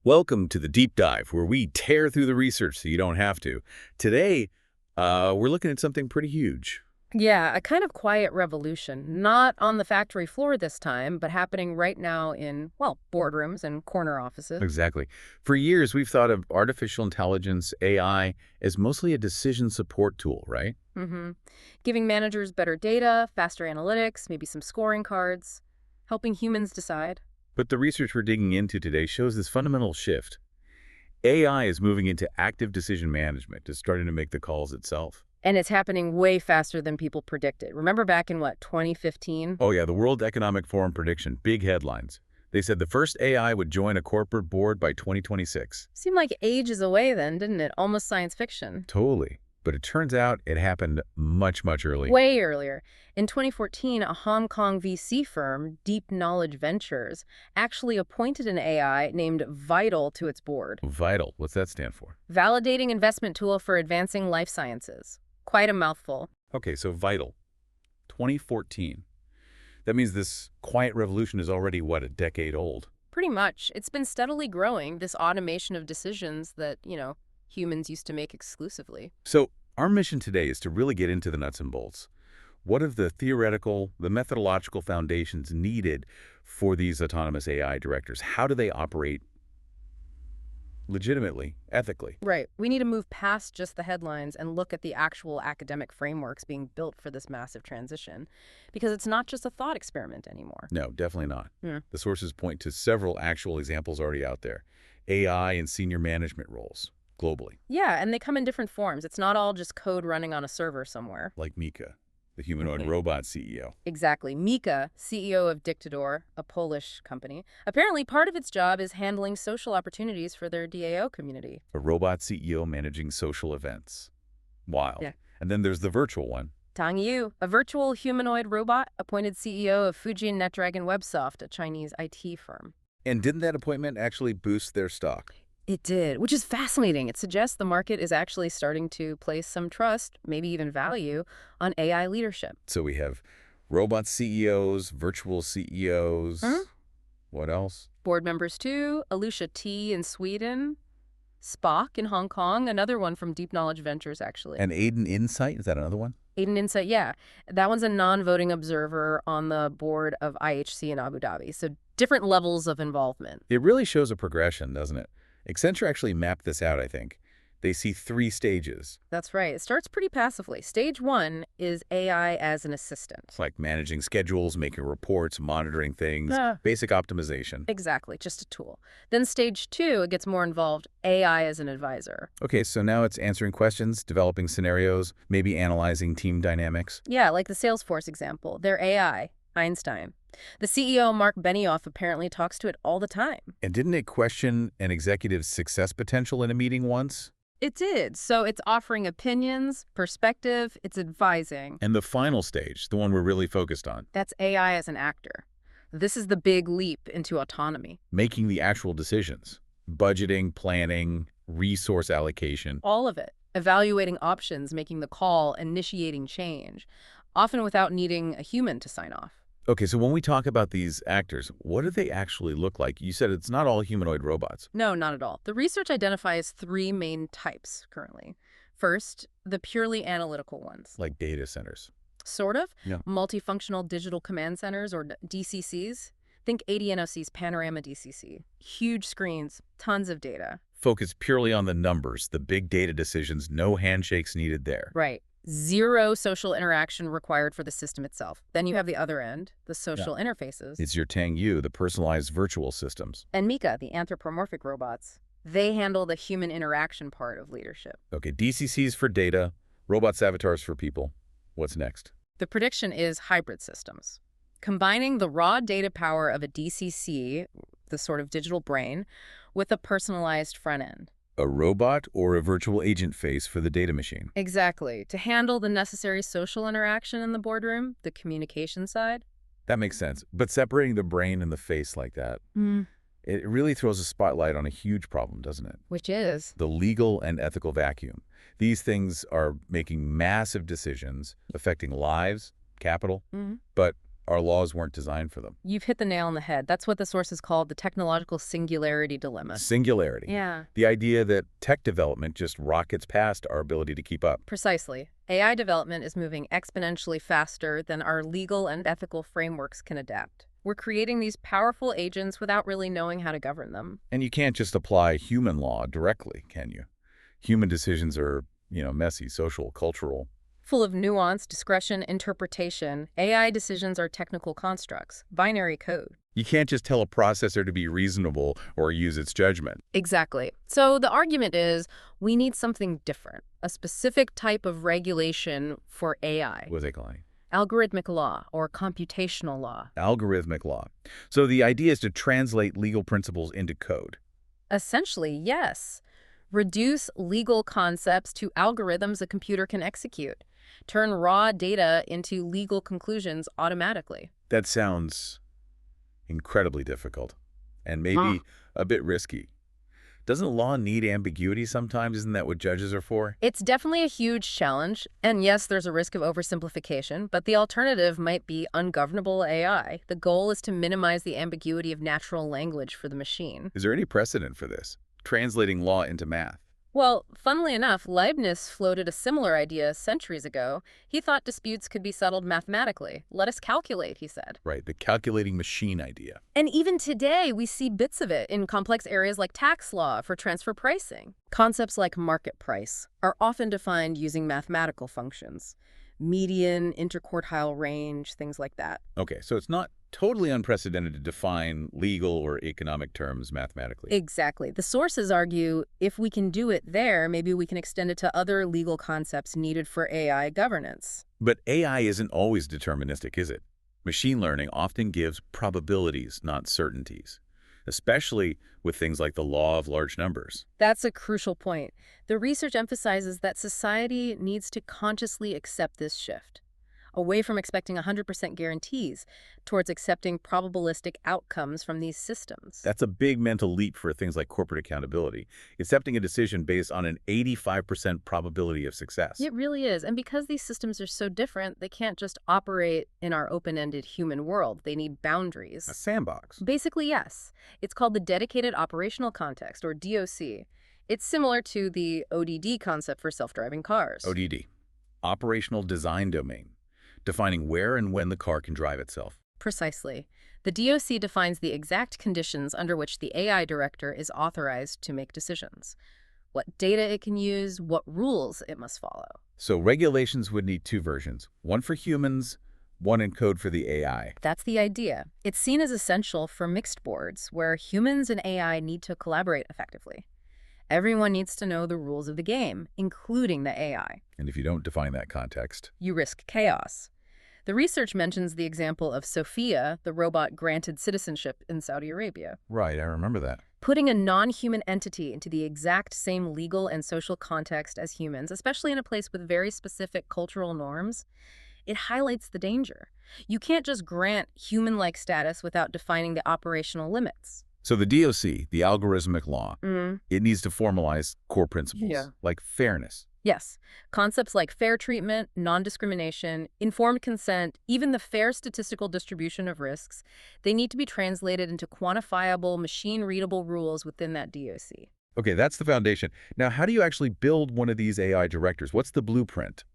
Welcome to the Deep Dive, where we tear through the research so you don't have to. Today, we're looking at something pretty huge. Yeah, a kind of quiet revolution, not on the factory floor this time, but happening right now in, well, boardrooms and corner offices. Exactly. For years, we've thought of artificial intelligence, AI, as mostly a decision support tool, right? Mm-hmm. Giving managers better data, faster analytics, maybe some scoring cards, helping humans decide. But the research we're digging into today shows this fundamental shift. AI is moving into active decision management. It's starting to make the calls itself. And it's happening way faster than people predicted. Remember back in, what, 2015? Oh yeah, the World Economic Forum prediction, big headlines. They said the first AI would join a corporate board by 2026. Seemed like ages away then, didn't it? Almost science fiction. Totally. But it turns out it happened much, much earlier. Way earlier. In 2014, a Hong Kong VC firm, Deep Knowledge Ventures, actually appointed an AI named Vital to its board. Vital, what's that stand for? Validating investment tool for advancing life sciences. Quite a mouthful. Okay, so Vital, 2014. That means this quiet revolution is already, what, a decade old? Pretty much. It's been steadily growing, this automation of decisions that, humans used to make exclusively. So our mission today is to really get into the nuts and bolts. What are the theoretical, the methodological foundations needed for these autonomous AI directors? How do they operate legitimately, ethically? Right. We need to move past just the headlines and look at the actual academic frameworks being built for this massive transition, because it's not just a thought experiment anymore. No, definitely not. Yeah. The sources point to several actual examples already out there. AI in senior management roles globally. Yeah, and they come in different forms. It's not all just code running on a server somewhere. Like Mika, the humanoid Okay. robot CEO. Exactly. Mika, CEO of Decoding, a Polish company, apparently part of its job is handling social opportunities for their DAO community. A robot CEO managing social events. Wild. Yeah. And then there's the virtual one. Tang Yu, a virtual humanoid robot, appointed CEO of Fujian NetDragon Websoft, a Chinese IT firm. And didn't that appointment actually boost their stock? It did, which is fascinating. It suggests the market is actually starting to place some trust, maybe even value, on AI leadership. So we have robot CEOs, virtual CEOs. What else? Board members too, Alicia T in Sweden, Spock in Hong Kong, another one from Deep Knowledge Ventures, actually. And Aiden Insight, is that another one? Aiden Insight, yeah. That one's a non-voting observer on the board of IHC in Abu Dhabi. So different levels of involvement. It really shows a progression, doesn't it? Accenture actually mapped this out, I think. They see 3 stages. That's right. It starts pretty passively. Stage 1 is AI as an assistant. It's like managing schedules, making reports, monitoring things, Ah. basic optimization. Exactly, just a tool. Then stage 2, it gets more involved, AI as an advisor. Okay, so now it's answering questions, developing scenarios, maybe analyzing team dynamics. Yeah, like the Salesforce example. Their AI, Einstein. The CEO, Mark Benioff, apparently talks to it all the time. And didn't it question an executive's success potential in a meeting once? It did. So it's offering opinions, perspective, it's advising. And the final stage, the one we're really focused on, That's AI as an actor. This is the big leap into autonomy. making the actual decisions. Budgeting, planning, resource allocation. All of it. Evaluating options, making the call, initiating change, often without needing a human to sign off. Okay, so when we talk about these actors, what do they actually look like? You said it's not all humanoid robots. No, not at all. The research identifies 3 main types currently. First, the purely analytical ones. Like data centers. Sort of. Yeah. Multifunctional Digital Command Centers, or DCCs. Think ADNOC's Panorama DCC. Huge screens, tons of data. Focus purely on the numbers, the big data decisions, no handshakes needed there. Right. 0 social interaction required for the system itself. Then you have the other end, the social interfaces. It's your Tang Yu, the personalized virtual systems. And Mika, the anthropomorphic robots. They handle the human interaction part of leadership. Okay, DCCs for data, robots avatars for people. What's next? The prediction is hybrid systems. Combining the raw data power of a DCC, the sort of digital brain, with a personalized front end. A robot or a virtual agent face for the data machine. Exactly. To handle the necessary social interaction in the boardroom, the communication side. That makes sense. But separating the brain and the face like that, it really throws a spotlight on a huge problem, doesn't it? Which is? The legal and ethical vacuum. These things are making massive decisions affecting lives, capital, but our laws weren't designed for them. You've hit the nail on the head. That's what the sources called the technological singularity dilemma. Singularity. Yeah. The idea that tech development just rockets past our ability to keep up. Precisely. AI development is moving exponentially faster than our legal and ethical frameworks can adapt. We're creating these powerful agents without really knowing how to govern them. And you can't just apply human law directly, can you? Human decisions are, messy, social, cultural. Full of nuance, discretion, interpretation, AI decisions are technical constructs, binary code. You can't just tell a processor to be reasonable or use its judgment. Exactly. So the argument is we need something different, a specific type of regulation for AI. What was they calling it? Algorithmic law or computational law. Algorithmic law. So the idea is to translate legal principles into code. Essentially, yes. Reduce legal concepts to algorithms a computer can execute. Turn raw data into legal conclusions automatically. That sounds incredibly difficult and maybe a bit risky. Doesn't law need ambiguity sometimes? Isn't that what judges are for? It's definitely a huge challenge, and yes, there's a risk of oversimplification, but the alternative might be ungovernable AI. The goal is to minimize the ambiguity of natural language for the machine. Is there any precedent for this? Translating law into math? Well, funnily enough, Leibniz floated a similar idea centuries ago. He thought disputes could be settled mathematically. Let us calculate, he said. Right, the calculating machine idea. And even today, we see bits of it in complex areas like tax law for transfer pricing. Concepts like market price are often defined using mathematical functions. Median, interquartile range, things like that. Okay, so it's not totally unprecedented to define legal or economic terms mathematically. Exactly. The sources argue if we can do it there, maybe we can extend it to other legal concepts needed for AI governance. But AI isn't always deterministic, is it? Machine learning often gives probabilities, not certainties, especially with things like the law of large numbers. That's a crucial point. The research emphasizes that society needs to consciously accept this shift, away from expecting 100% guarantees towards accepting probabilistic outcomes from these systems. That's a big mental leap for things like corporate accountability, accepting a decision based on an 85% probability of success. It really is. And because these systems are so different, they can't just operate in our open-ended human world. They need boundaries. A sandbox. Basically, yes. It's called the Dedicated Operational Context, or DOC. It's similar to the ODD concept for self-driving cars. ODD, Operational Design Domain, defining where and when the car can drive itself. Precisely. The DOC defines the exact conditions under which the AI director is authorized to make decisions, what data it can use, what rules it must follow. So regulations would need two versions, one for humans, one in code for the AI. That's the idea. It's seen as essential for mixed boards, where humans and AI need to collaborate effectively. Everyone needs to know the rules of the game, including the AI. And if you don't define that context, You risk chaos. The research mentions the example of Sophia, the robot granted citizenship in Saudi Arabia. right, I remember that. Putting a non-human entity into the exact same legal and social context as humans, especially in a place with very specific cultural norms, it highlights the danger. You can't just grant human-like status without defining the operational limits. So the DOC, the algorithmic law, it needs to formalize core principles, Yeah. like fairness. Yes, concepts like fair treatment, non-discrimination, informed consent, even the fair statistical distribution of risks, they need to be translated into quantifiable, machine-readable rules within that DOC. Okay, that's the foundation. Now, how do you actually build one of these AI directors? What's the blueprint?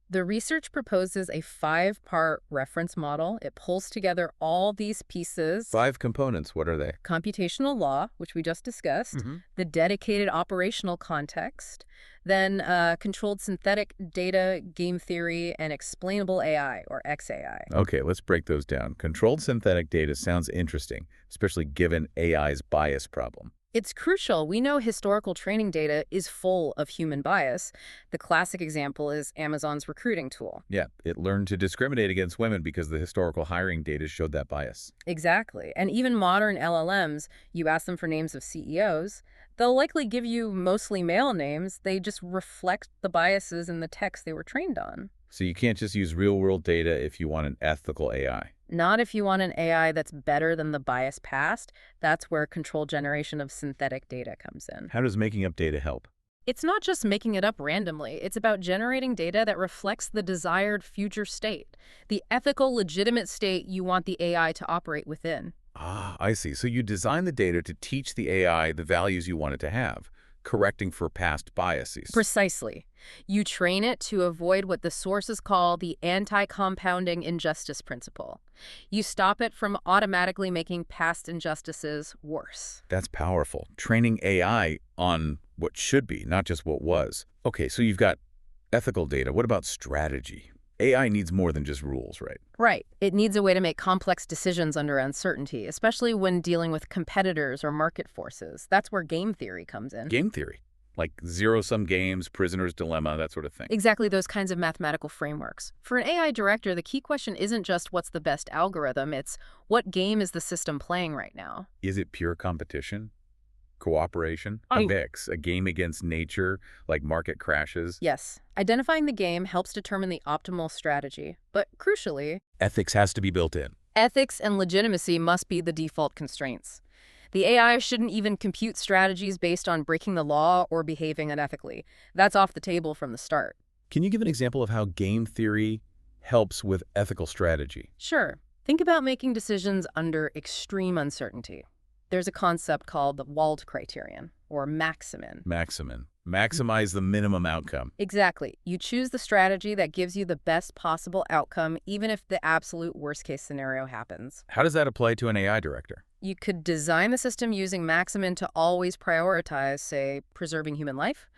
The research proposes a 5-part reference model. It pulls together all these pieces. 5 components, what are they? Computational law, which we just discussed, Mhm. the dedicated operational context, then controlled synthetic data, game theory, and explainable AI, or XAI. Okay, let's break those down. Controlled synthetic data sounds interesting, especially given AI's bias problem. It's crucial. We know historical training data is full of human bias. The classic example is Amazon's recruiting tool. Yeah, it learned to discriminate against women because the historical hiring data showed that bias. Exactly. And even modern LLMs, you ask them for names of CEOs, they'll likely give you mostly male names. They just reflect the biases in the text they were trained on. So you can't just use real-world data if you want an ethical AI. Not if you want an AI that's better than the bias past. That's where controlled generation of synthetic data comes in. How does making up data help? It's not just making it up randomly. It's about generating data that reflects the desired future state, the ethical, legitimate state you want the AI to operate within. Ah, I see. So you design the data to teach the AI the values you want it to have, correcting for past biases. Precisely. You train it to avoid what the sources call the anti-compounding injustice principle. You stop it from automatically making past injustices worse. That's powerful. Training AI on what should be, not just what was. Okay, so you've got ethical data. What about strategy? AI needs more than just rules, right? Right. It needs a way to make complex decisions under uncertainty, especially when dealing with competitors or market forces. That's where game theory comes in. Game theory, like zero-sum games, prisoner's dilemma, that sort of thing. Exactly those kinds of mathematical frameworks. For an AI director, the key question isn't just what's the best algorithm, it's what game is the system playing right now? Is it pure competition? Cooperation? A mix, a game against nature, like market crashes? Yes, identifying the game helps determine the optimal strategy. But crucially, Ethics has to be built in. ethics and legitimacy must be the default constraints. The AI shouldn't even compute strategies based on breaking the law or behaving unethically. That's off the table from the start. Can you give an example of how game theory helps with ethical strategy? Sure, think about making decisions under extreme uncertainty. There's a concept called the Wald criterion, or maximin. Maximize the minimum outcome. Exactly. You choose the strategy that gives you the best possible outcome, even if the absolute worst-case scenario happens. How does that apply to an AI director? You could design the system using maximin to always prioritize, say, preserving human life,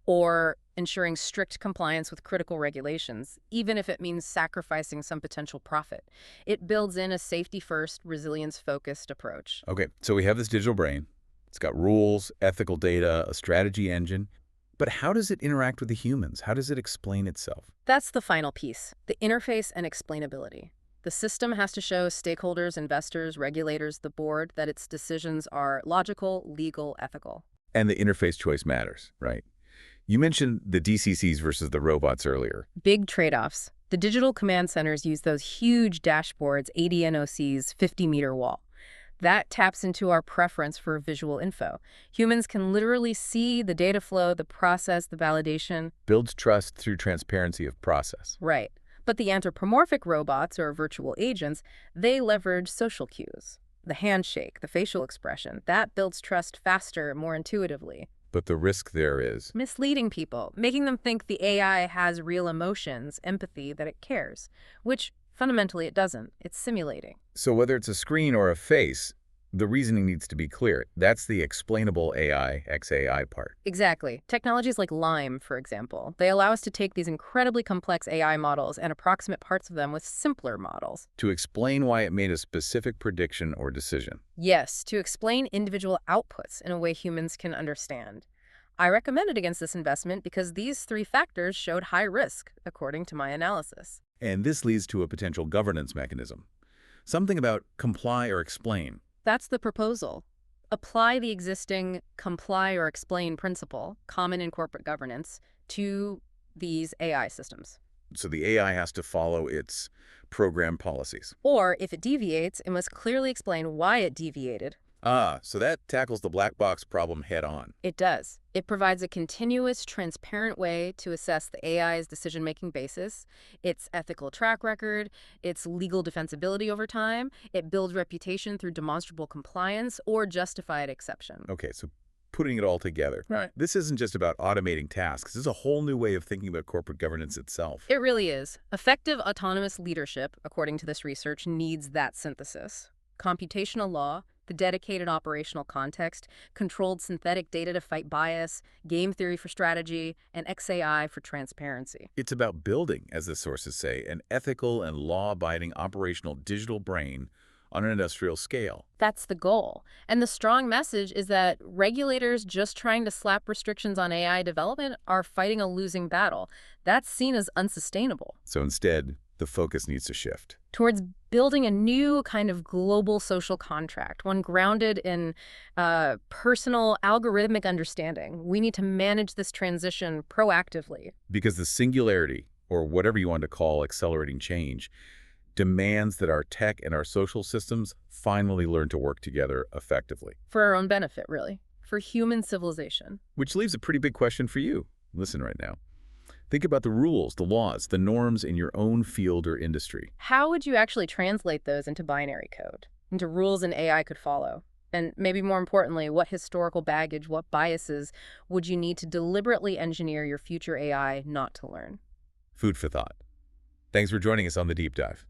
or ensuring strict compliance with critical regulations, even if it means sacrificing some potential profit. It builds in a safety-first, resilience-focused approach. Okay, so we have this digital brain. It's got rules, ethical data, a strategy engine. But how does it interact with the humans? How does it explain itself? That's the final piece, the interface and explainability. The system has to show stakeholders, investors, regulators, the board, that its decisions are logical, legal, ethical. And the interface choice matters, right? You mentioned the DCCs versus the robots earlier. Big trade-offs. The digital command centers use those huge dashboards, ADNOC's 50-meter wall. That taps into our preference for visual info. Humans can literally see the data flow, the process, the validation. Builds trust through transparency of process. Right. But the anthropomorphic robots, or virtual agents, they leverage social cues. The handshake, the facial expression, that builds trust faster, more intuitively. But the risk there is Misleading people, making them think the AI has real emotions, empathy, that it cares, which fundamentally it doesn't. It's simulating. so whether it's a screen or a face, the reasoning needs to be clear. That's the explainable AI, XAI part. Exactly. Technologies like Lime, for example, they allow us to take these incredibly complex AI models and approximate parts of them with simpler models. To explain why it made a specific prediction or decision. Yes, to explain individual outputs in a way humans can understand. I recommended against this investment because these three factors showed high risk, according to my analysis. And this leads to a potential governance mechanism. Something about comply or explain. That's the proposal. Apply the existing comply or explain principle, common in corporate governance, to these AI systems. So the AI has to follow its program policies. Or, if it deviates, it must clearly explain why it deviated. Ah, so that tackles the black box problem head on. It does. It provides a continuous, transparent way to assess the AI's decision-making basis, its ethical track record, its legal defensibility over time. It builds reputation through demonstrable compliance or justified exception. Okay, so putting it all together. Right. This isn't just about automating tasks. This is a whole new way of thinking about corporate governance itself. It really is. Effective autonomous leadership, according to this research, needs that synthesis. Computational law, the dedicated operational context, controlled synthetic data to fight bias, game theory for strategy, and XAI for transparency. It's about building, as the sources say, an ethical and law-abiding operational digital brain on an industrial scale. That's the goal. And the strong message is that regulators just trying to slap restrictions on AI development are fighting a losing battle. That's seen as unsustainable. So instead, the focus needs to shift. Towards building a new kind of global social contract, one grounded in personal algorithmic understanding. We need to manage this transition proactively. Because the singularity, or whatever you want to call accelerating change, demands that our tech and our social systems finally learn to work together effectively. For our own benefit, really. For for human civilization? Which leaves a pretty big question for you. Listen right now. Think about the rules, the laws, the norms in your own field or industry. How would you actually translate those into binary code, into rules an AI could follow? And maybe more importantly, what historical baggage, what biases would you need to deliberately engineer your future AI not to learn? Food for thought. Thanks for joining us on the Deep Dive.